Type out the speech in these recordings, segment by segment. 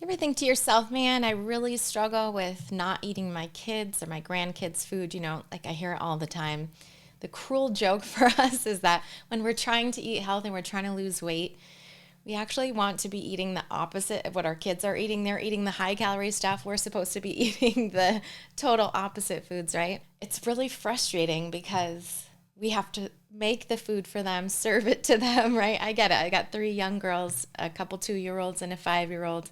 You ever think to yourself, man, I really struggle with not eating my kids or my grandkids' food? Like I hear it all the time. The cruel joke for us is that when we're trying to eat healthy and we're trying to lose weight, we actually want to be eating the opposite of what our kids are eating. They're eating the high calorie stuff. We're supposed to be eating the total opposite foods, right? It's really frustrating because we have to make the food for them, serve it to them, right? I get it. I got 3 young girls, a couple 2-year-olds and a 5-year-old.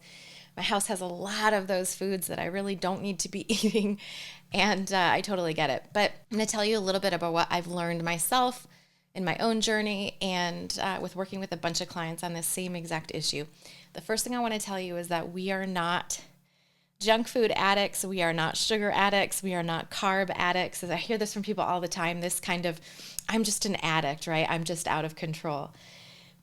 My house has a lot of those foods that I really don't need to be eating. And I totally get it. But I'm going to tell you a little bit about what I've learned myself in my own journey and with working with a bunch of clients on this same exact issue. The first thing I want to tell you is that we are not junk food addicts. We are not sugar addicts. We are not carb addicts. As I hear this from people all the time, this kind of, I'm just an addict, right? I'm just out of control.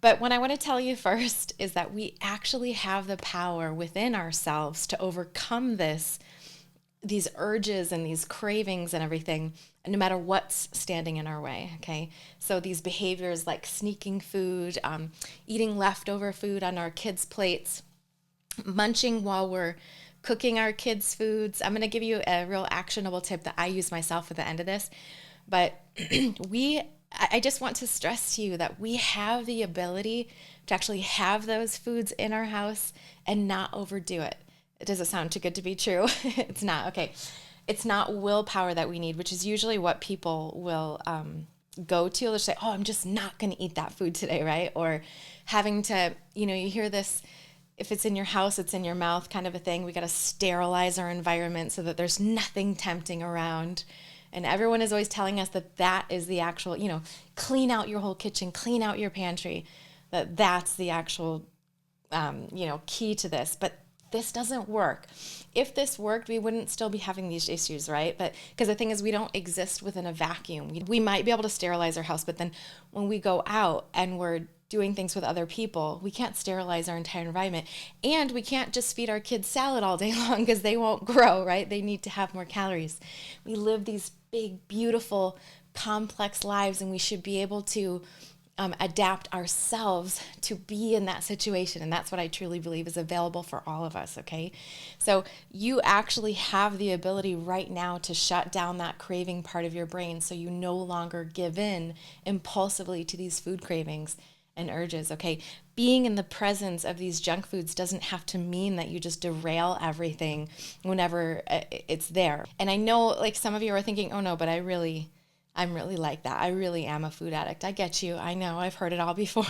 But what I want to tell you first is that we actually have the power within ourselves to overcome these urges and these cravings and everything, no matter what's standing in our way, okay? So these behaviors like sneaking food, eating leftover food on our kids' plates, munching while we're cooking our kids' foods. I'm going to give you a real actionable tip that I use myself at the end of this. But I just want to stress to you that we have the ability to actually have those foods in our house and not overdo it. Does it sound too good to be true? It's not. Okay. It's not willpower that we need, which is usually what people will go to. They'll say, oh, I'm just not going to eat that food today, right? Or having to, you hear this, if it's in your house, it's in your mouth kind of a thing. We got to sterilize our environment so that there's nothing tempting around. And everyone is always telling us that that is the actual, clean out your whole kitchen, clean out your pantry, that's the actual, key to this. But this doesn't work. If this worked, we wouldn't still be having these issues, right? But because the thing is, we don't exist within a vacuum. We might be able to sterilize our house, but then when we go out and we're doing things with other people, we can't sterilize our entire environment. And we can't just feed our kids salad all day long because they won't grow, right? They need to have more calories. We live these big, beautiful, complex lives, and we should be able to adapt ourselves to be in that situation. And that's what I truly believe is available for all of us, okay? So you actually have the ability right now to shut down that craving part of your brain so you no longer give in impulsively to these food cravings and urges, okay? Being in the presence of these junk foods doesn't have to mean that you just derail everything whenever it's there. And I know like some of you are thinking, oh no, but I'm really like that. I really am a food addict. I get you. I know. I've heard it all before.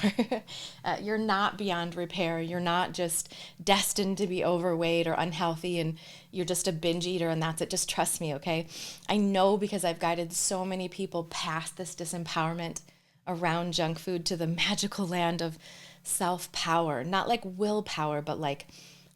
You're not beyond repair. You're not just destined to be overweight or unhealthy and you're just a binge eater and that's it. Just trust me, okay? I know because I've guided so many people past this disempowerment around junk food to the magical land of self-power. Not like willpower, but like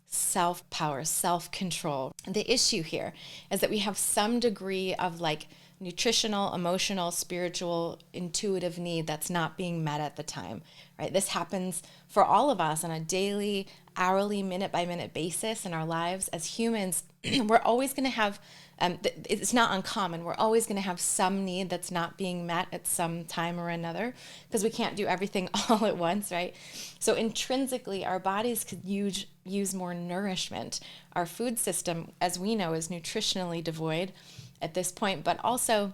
self-power, self-control. The issue here is that we have some degree of like nutritional, emotional, spiritual, intuitive need that's not being met at the time, right? This happens for all of us on a daily, hourly, minute by minute basis in our lives. As humans, we're always going to have, it's not uncommon, we're always going to have some need that's not being met at some time or another because we can't do everything all at once, right? So intrinsically, our bodies could use more nourishment. Our food system, as we know, is nutritionally devoid at this point, but also,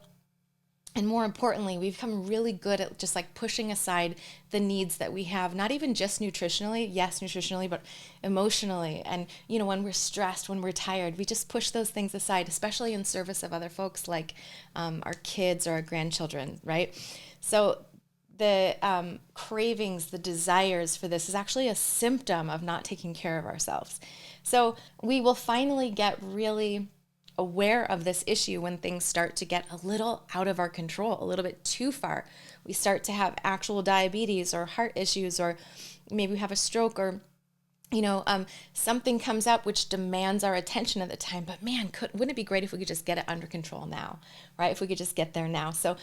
and more importantly, we've become really good at just like pushing aside the needs that we have, not even just nutritionally, yes, nutritionally, but emotionally. And, when we're stressed, when we're tired, we just push those things aside, especially in service of other folks like our kids or our grandchildren, right? So the cravings, the desires for this is actually a symptom of not taking care of ourselves. So we will finally get really aware of this issue when things start to get a little out of our control, a little bit too far. We start to have actual diabetes or heart issues, or maybe we have a stroke, or something comes up which demands our attention at the time. But man, wouldn't it be great if we could just get it under control now, right? If we could just get there now. So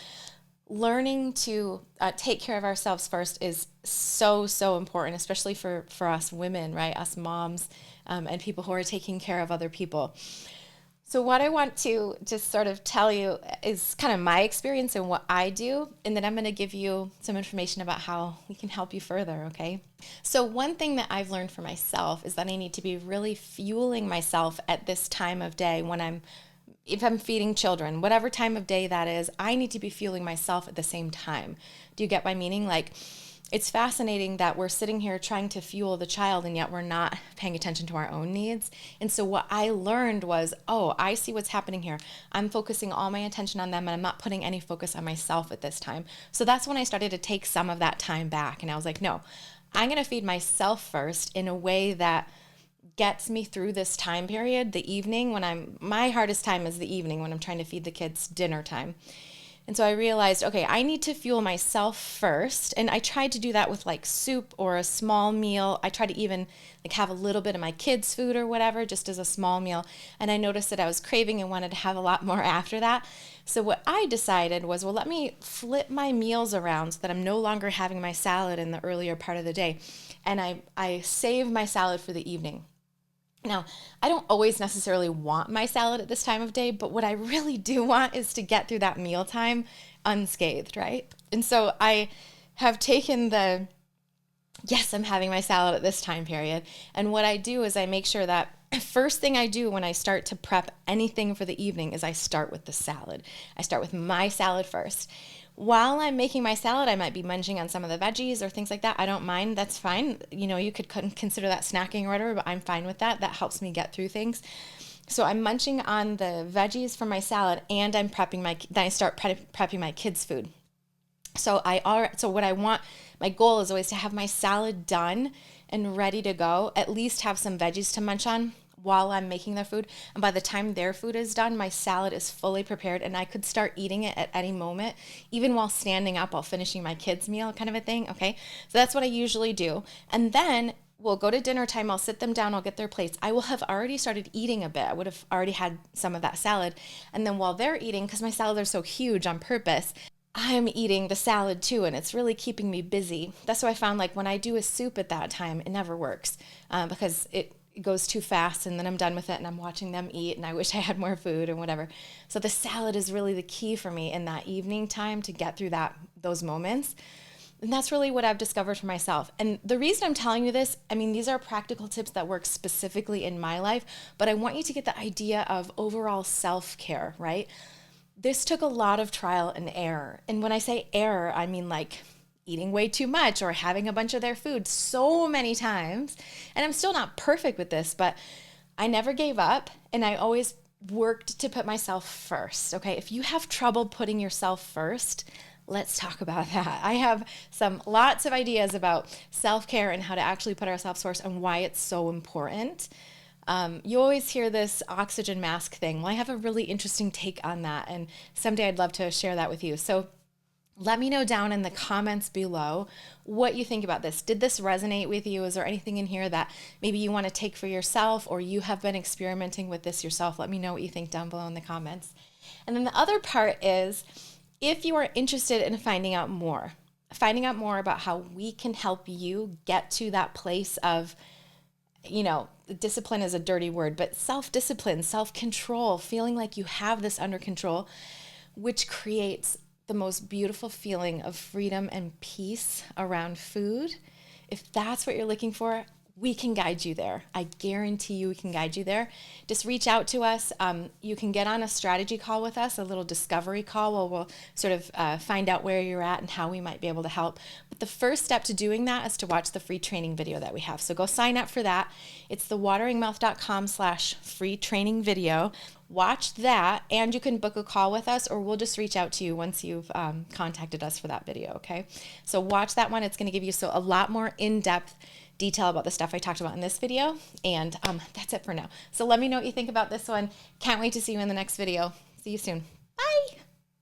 learning to take care of ourselves first is so, so important, especially for us women, right? Us moms and people who are taking care of other people. So what I want to just sort of tell you is kind of my experience and what I do, and then I'm going to give you some information about how we can help you further, okay? So one thing that I've learned for myself is that I need to be really fueling myself at this time of day if I'm feeding children, whatever time of day that is, I need to be fueling myself at the same time. Do you get my meaning? Like, it's fascinating that we're sitting here trying to fuel the child and yet we're not paying attention to our own needs. And so what I learned was, oh, I see what's happening here. I'm focusing all my attention on them and I'm not putting any focus on myself at this time. So that's when I started to take some of that time back. And I was like, no, I'm going to feed myself first in a way that gets me through this time period, the evening my hardest time is the evening when I'm trying to feed the kids dinner time. And so I realized, okay, I need to fuel myself first. And I tried to do that with like soup or a small meal. I tried to even like have a little bit of my kids' food or whatever, just as a small meal. And I noticed that I was craving and wanted to have a lot more after that. So what I decided was, well, let me flip my meals around so that I'm no longer having my salad in the earlier part of the day. And I save my salad for the evening. Now, I don't always necessarily want my salad at this time of day, but what I really do want is to get through that mealtime unscathed, right? And so I have taken yes, I'm having my salad at this time period. And what I do is I make sure that first thing I do when I start to prep anything for the evening is I start with the salad. I start with my salad first. While I'm making my salad, I might be munching on some of the veggies or things like that. I don't mind. That's fine. You could consider that snacking or whatever, but I'm fine with that. That helps me get through things. So I'm munching on the veggies from my salad and then I start prepping my kids' food. So what I want, my goal is always to have my salad done and ready to go, at least have some veggies to munch on while I'm making their food. And by the time their food is done, my salad is fully prepared and I could start eating it at any moment, even while standing up while finishing my kids' meal kind of a thing, okay? So that's what I usually do. And then we'll go to dinner time, I'll sit them down, I'll get their plates. I will have already started eating a bit. I would have already had some of that salad. And then while they're eating, because my salads are so huge on purpose, I'm eating the salad too, and it's really keeping me busy. That's why I found like when I do a soup at that time, it never works because it goes too fast and then I'm done with it and I'm watching them eat and I wish I had more food and whatever. So the salad is really the key for me in that evening time to get through those moments. And that's really what I've discovered for myself. And the reason I'm telling you this, I mean, these are practical tips that work specifically in my life, but I want you to get the idea of overall self-care, right? This took a lot of trial and error. And when I say error, I mean like eating way too much or having a bunch of their food so many times. And I'm still not perfect with this, but I never gave up and I always worked to put myself first. Okay, if you have trouble putting yourself first, let's talk about that. I have lots of ideas about self-care and how to actually put ourselves first and why it's so important. You always hear this oxygen mask thing. Well, I have a really interesting take on that, and someday I'd love to share that with you. So let me know down in the comments below what you think about this. Did this resonate with you? Is there anything in here that maybe you want to take for yourself or you have been experimenting with this yourself? Let me know what you think down below in the comments. And then the other part is if you are interested in finding out more about how we can help you get to that place of, discipline is a dirty word, but self-discipline, self-control, feeling like you have this under control, which creates the most beautiful feeling of freedom and peace around food. If that's what you're looking for, we can guide you there. I guarantee you we can guide you there. Just reach out to us. You can get on a strategy call with us, a little discovery call where we'll sort of find out where you're at and how we might be able to help. But the first step to doing that is to watch the free training video that we have. So go sign up for that. It's thewateringmouth.com/free training video. Watch that and you can book a call with us or we'll just reach out to you once you've contacted us for that video, okay? So watch that one. It's going to give you a lot more in-depth detail about the stuff I talked about in this video. And that's it for now. So let me know what you think about this one. Can't wait to see you in the next video. See you soon.